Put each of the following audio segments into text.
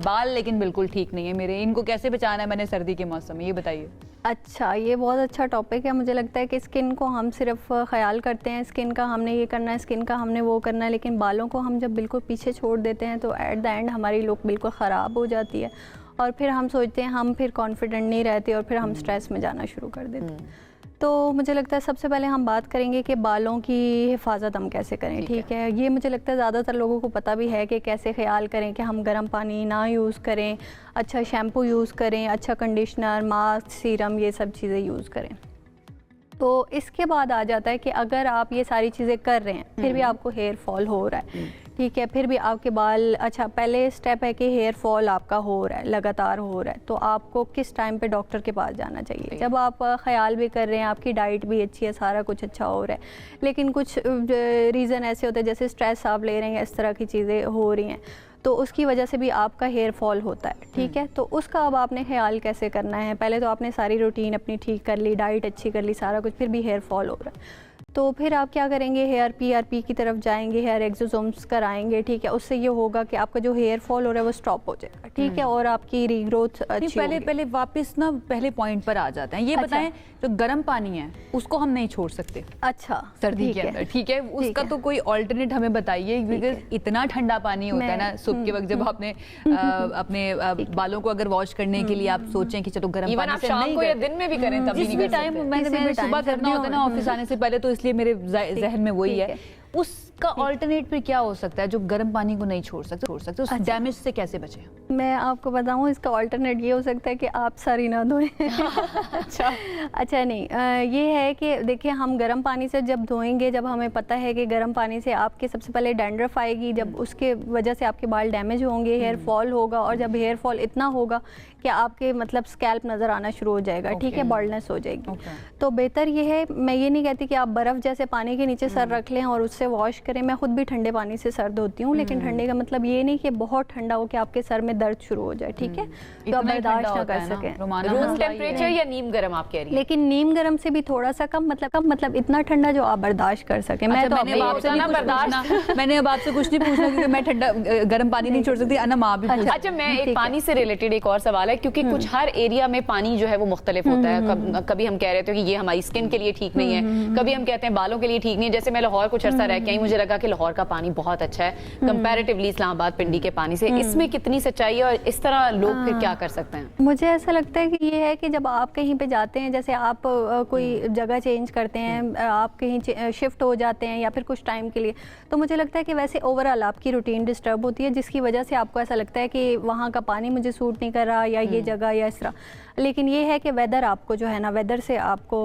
बाल लेकिन बिल्कुल ठीक नहीं है मेरे, इनको कैसे बचाना है मैंने सर्दी के मौसम में, ये बताइए। अच्छा, ये बहुत अच्छा टॉपिक है। मुझे लगता है कि स्किन को हम सिर्फ ख्याल करते हैं, स्किन का हमने ये करना है, स्किन का हमने वो करना है, लेकिन बालों को हम जब बिल्कुल पीछे छोड़ देते हैं तो एट द एंड हमारी लुक बिल्कुल ख़राब हो जाती है और फिर हम सोचते हैं, हम फिर कॉन्फिडेंट नहीं रहते और फिर हम स्ट्रेस में जाना शुरू कर देते हैं। तो मुझे लगता है सबसे पहले हम बात करेंगे कि बालों की हिफाजत हम कैसे करें। ठीक है, ये मुझे लगता है ज़्यादातर लोगों को पता भी है कि कैसे ख्याल करें कि हम गर्म पानी ना यूज़ करें, अच्छा शैम्पू यूज़ करें, अच्छा कंडीशनर, मास्क, सीरम, ये सब चीज़ें यूज़ करें। तो इसके बाद आ जाता है कि अगर आप ये सारी चीज़ें कर रहे हैं फिर भी आपको हेयर फॉल हो रहा है, ठीक है, फिर भी आपके बाल, अच्छा पहले स्टेप है कि हेयर फॉल आपका हो रहा है, लगातार हो रहा है, तो आपको किस टाइम पे डॉक्टर के पास जाना चाहिए। जब आप ख्याल भी कर रहे हैं, आपकी डाइट भी अच्छी है, सारा कुछ अच्छा हो रहा है, लेकिन कुछ रीज़न ऐसे होते हैं जैसे स्ट्रेस आप ले रहे हैं, इस तरह की चीज़ें हो रही हैं, तो उसकी वजह से भी आपका हेयर फॉल होता है। ठीक है, तो उसका अब आपने ख्याल कैसे करना है। पहले तो आपने सारी रूटीन अपनी ठीक कर ली, डाइट अच्छी कर ली, सारा कुछ, फिर भी हेयर फॉल हो रहा है, तो फिर आप क्या करेंगे, हेयर PRP की तरफ जाएंगे, हेयर एक्सोसोम्स कराएंगे। ठीक है, उससे ये होगा कि आपका जो हेयर फॉल हो रहा है वो स्टॉप हो जाएगा। ठीक है, और आपकी रीग्रोथ अच्छी होगी। पहले वापस ना पहले पॉइंट पर आ जाते हैं। ये बताएं, जो गर्म पानी है उसको हम नहीं छोड़ सकते अच्छा सर्दी के अंदर, ठीक है, उसका तो कोई ऑल्टरनेट हमें बताइए, क्योंकि इतना ठंडा पानी होता है ना सुबह के वक्त, जब आपने अपने बालों को अगर वॉश करने के लिए आप सोचें कि चलो गर्म पानी से नहीं, या दिन में भी करें तब भी टाइम मैंने सुबह करना होता है ना ऑफिस आने से पहले, तो इसलिए मेरे जहन में वही है। उसका ऑल्टरनेट फिर क्या हो सकता है जो गर्म पानी को नहीं छोड़ सकते उस डैमेज से कैसे बचे? मैं आपको बताऊं, इसका ऑल्टरनेट ये हो सकता है कि आप सर ही ना धोएं। अच्छा नहीं, ये है कि देखिए, हम गर्म पानी से जब धोएंगे, जब हमें पता है कि गर्म पानी से आपके सबसे पहले डैंड्रफ आएगी, जब उसके वजह से आपके बाल डैमेज होंगे, हेयर फॉल होगा, और जब हेयर फॉल इतना होगा कि आपके मतलब स्कैल्प नज़र आना शुरू हो जाएगा। ठीक है, बॉल्डनेस हो जाएगी। तो बेहतर ये है, मैं ये नहीं कहती कि आप बर्फ़ जैसे पानी के नीचे सर रख लें और उससे वॉश करें। मैं खुद भी ठंडे पानी से सर धोती हूँ, लेकिन ठंडे का मतलब ये नहीं कि बहुत ठंडा हो कि आपके सर में दर्द शुरू हो जाए। ठीक है, तो आप बर्दाश्त ना कर सकें। रूम टेम्परेचर या नीम गर्म आप कह रही हैं? लेकिन नीम गर्म से भी थोड़ा सा कम, मतलब इतना ठंडा जो आप बर्दाश्त कर सकें। मैं तो मैंने अब आपसे कुछ नहीं पूछना, क्योंकि मैं ठंडा गर्म पानी नहीं छोड़ सकती। अनम आप भी पूछो। अच्छा, मैं एक पानी से रिलेटेड एक और सवाल है, क्योंकि कुछ हर एरिया में पानी जो है वो मुख्तलिफ होता है। कभी हम कह रहे थे कि ये हमारी स्किन के लिए ठीक नहीं है, कभी हम कहते हैं बालों के लिए ठीक नहीं है। जैसे मैं लाहौर कुछ अर्सा रह के आई, मुझे लगा कि लाहौर का पानी बहुत अच्छा है कंपैरेटिवली इस्लामाबाद पिंडी के पानी से। इसमें कितनी सच्चाई है और इस तरह लोग फिर क्या कर सकते हैं? मुझे ऐसा लगता है कि ये है कि जब आप कहीं पे जाते हैं, जैसे आप कोई जगह चेंज करते हैं, आप कहीं शिफ्ट हो जाते हैं या फिर कुछ टाइम के लिए, तो मुझे लगता है कि वैसे ओवरऑल आपकी रूटीन डिस्टर्ब होती है, जिसकी वजह से आपको ऐसा लगता है कि वहाँ का पानी मुझे सूट नहीं कर रहा, या ये जगह या इस तरह। लेकिन ये है कि वेदर आपको जो है ना, वेदर से आपको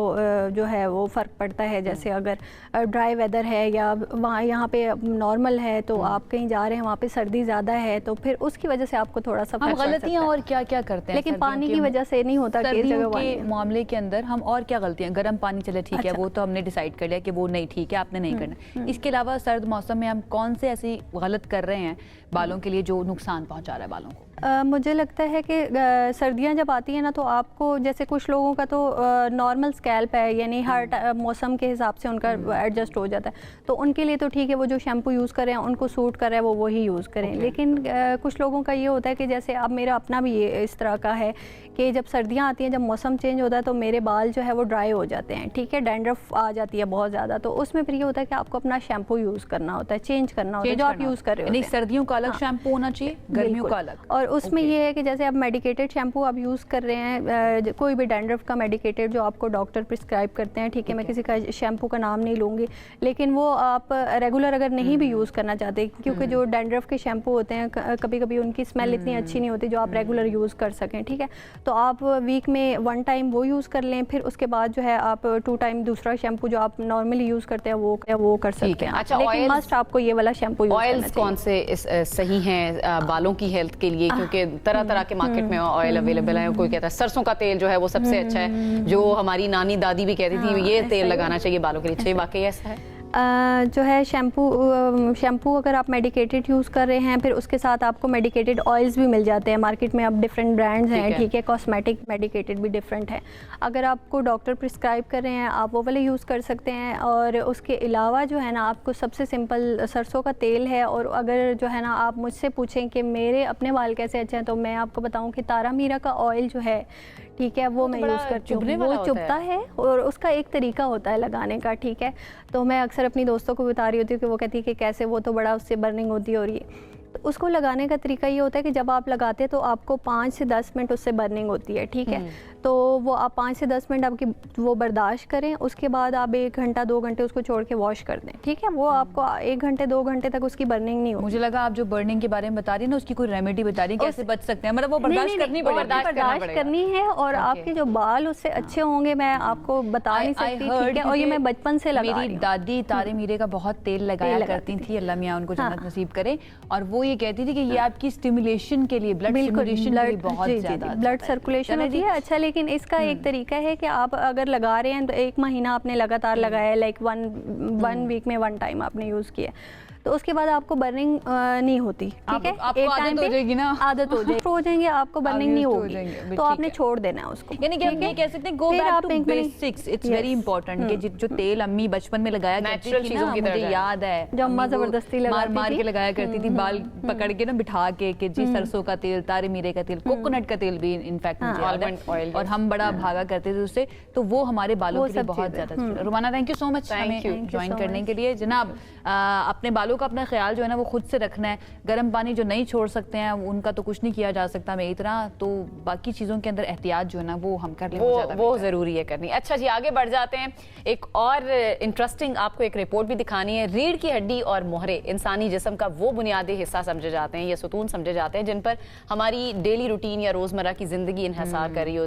जो है वो फ़र्क पड़ता है। जैसे अगर ड्राई वेदर है या वहाँ यहाँ पे नॉर्मल है, तो आप कहीं जा रहे हैं वहाँ पे सर्दी ज़्यादा है, तो फिर उसकी वजह से आपको थोड़ा सा गलतियाँ और क्या क्या करते हैं, लेकिन पानी की वजह से नहीं होता कि सर्दियों के मामले के अंदर हम और क्या गलतियाँ। गर्म पानी चले ठीक है, वो तो हमने डिसाइड कर लिया कि वो नहीं ठीक है, आपने नहीं करना। इसके अलावा सर्द मौसम में हम कौन से ऐसी गलत कर रहे हैं बालों के लिए जो नुकसान पहुंचा रहा है बालों को? मुझे लगता है कि सर्दियाँ जब आती हैं ना, तो आपको, जैसे कुछ लोगों का तो नॉर्मल स्कैल्प है, यानी हर मौसम के हिसाब से उनका एडजस्ट हो जाता है, तो उनके लिए तो ठीक है, वो जो शैम्पू यूज़ कर रहे हैं उनको सूट कर रहा है वो वही यूज़ करें। लेकिन कुछ लोगों का ये होता है कि जैसे अब मेरा अपना भी ये इस तरह का है कि जब सर्दियाँ आती हैं, जब मौसम चेंज होता है, तो मेरे बाल जो है वो ड्राई हो जाते हैं। ठीक है, डैंड्रफ आ जाती है बहुत ज़्यादा, तो उसमें फिर ये होता है कि आपको अपना शैम्पू यूज़ करना होता है, चेंज करना होता है जो आप यूज़ कर रहे हो। सर्दियों का अलग शैम्पू होना चाहिए, गर्मियों का अलग। और उसमें ये है कि जैसे आप मेडिकेटेड शैम्पू आप यूज़ कर रहे हैं, कोई भी डैंड्रफ का मेडिकेटेड जो आपको डॉक्टर प्रिस्क्राइब करते हैं, ठीक है, मैं किसी का शैम्पू का नाम नहीं लूँगी, लेकिन वो आप रेगुलर अगर नहीं भी यूज़ करना चाहते, क्योंकि जो डैंड्रफ के शैम्पू होते हैं कभी कभी उनकी स्मेल इतनी अच्छी नहीं होती जो आप रेगुलर यूज़ कर सकें। ठीक है, तो आप वीक में 1 टाइम वो यूज़ कर लें, फिर उसके बाद जो है आप 2 टाइम दूसरा शैम्पू जो आप नॉर्मली यूज़ करते हैं वो कर सकते हैं। अच्छा, लेकिन मस्ट आपको ये वाला शैम्पू यूज़ करना चाहिए। ऑयल्स कौन से सही हैं बालों की हेल्थ के लिए? क्योंकि तरह तरह के मार्केट में ऑयल अवेलेबल है। कोई कहता है सरसों का तेल जो है वो सबसे अच्छा है, जो हमारी नानी दादी भी कहती थी ये तेल लगाना चाहिए बालों के लिए। वाकई ऐसा है? जो है शैम्पू अगर आप मेडिकेटेड यूज़ कर रहे हैं, फिर उसके साथ आपको मेडिकेटेड ऑयल्स भी मिल जाते हैं मार्केट में। अब डिफरेंट ब्रांड्स हैं, ठीक है, कॉस्मेटिक मेडिकेटेड भी डिफरेंट है। अगर आपको डॉक्टर प्रिस्क्राइब कर रहे हैं आप वो वाले यूज़ कर सकते हैं। और उसके अलावा जो है ना आपको सबसे सिंपल सरसों का तेल है। और अगर जो है ना आप मुझसे पूछें कि मेरे अपने बाल कैसे अच्छे हैं, तो मैं आपको बताऊँ कि तारा मीरा का ऑयल जो है, ठीक है, वो मैं यूज़ करती हूँ। वो चुभता है और उसका एक तरीका होता है लगाने का, ठीक है। तो मैं अक्सर अपनी दोस्तों को बता रही होती हूँ कि वो कहती है कि कैसे, वो तो बड़ा उससे बर्निंग होती है। और ये तो उसको लगाने का तरीका ये होता है कि जब आप लगाते हैं तो आपको 5 से 10 मिनट उससे बर्निंग होती है, ठीक है। तो वो आप 5 से 10 मिनट आपकी वो बर्दाश्त करें। उसके बाद आप 1 घंटा 2 घंटे उसको छोड़ के वॉश कर दें, ठीक है। वो आपको 1 घंटे 2 घंटे तक उसकी बर्निंग नहीं होगी। मुझे लगा आप जो बर्निंग के बारे में बता रही है ना, उसकी कोई रेमेडी बता रही है, कैसे बच सकते हैं, मतलब वो बर्दाश्त करनी पड़ेगी। बर्दाश्त करनी है और आपके जो बाल उससे अच्छे होंगे, मैं आपको बता नहीं सकती, ठीक है। और ये मैं बचपन से लगा रही हूँ। मेरी दादी तारे मीरे का बहुत तेल लगाया करती थी, अल्लाह मियां उनको जन्नत नसीब करे। और वो ये कहती थी कि ये आपकी स्टिमुलेशन के लिए, ब्लड स्टिमुलेशन के लिए बहुत ज्यादा, ब्लड सर्कुलेशन होती है। अच्छा, लेकिन इसका एक तरीका है कि आप अगर लगा रहे हैं तो 1 महीना आपने लगातार लगाया, लाइक वन वीक में 1 टाइम आपने यूज़ किया, तो उसके बाद आपको बर्निंग नहीं होती, ठीक है। एक टाइम हो जाएगी ना, आदत हो जाएगी, हो जाएंगे, आपको बर्निंग नहीं होगी, तो आपने छोड़ देना है उसको। यानी कि हम ये कह सकते हैं go back to basics. It's very important कि जो तेल अम्मी बचपन में लगाया करती थी ना, मुझे याद है जो अम्मा जबरदस्ती मार के लगाया करती थी, बाल पकड़ के ना बिठा के कि जी सरसों का तेल, तारे मीरे का तेल, कोकोनट का तेल भी इनफैक्ट मुझे याद है, और हम बड़ा भागा करते थे उससे। तो वो हमारे बालों के लिए बहुत ज्यादा। रुमाना, थैंक यू सो मच हमें ज्वाइन करने के लिए। जनाब, अपने बालों का अपना ख्याल जो है ना वो खुद से रखना है। गर्म पानी जो नहीं छोड़ सकते हैं उनका तो कुछ नहीं किया जा सकता मेरी तरह, तो बाकी चीज़ों के अंदर एहतियात जो है ना वो हम कर लें, वो ज़रूरी है करनी। अच्छा जी, आगे बढ़ जाते हैं। एक और इंटरेस्टिंग आपको एक रिपोर्ट भी दिखानी है। रीढ़ की हड्डी और मोहरे इंसानी जिस्म का वो बुनियादी हिस्सा समझे जाते हैं, ये सुतून समझे जाते हैं जिन पर हमारी डेली रूटीन या रोज़मर्रा की ज़िंदगी इन्हिसार कर रही होती है।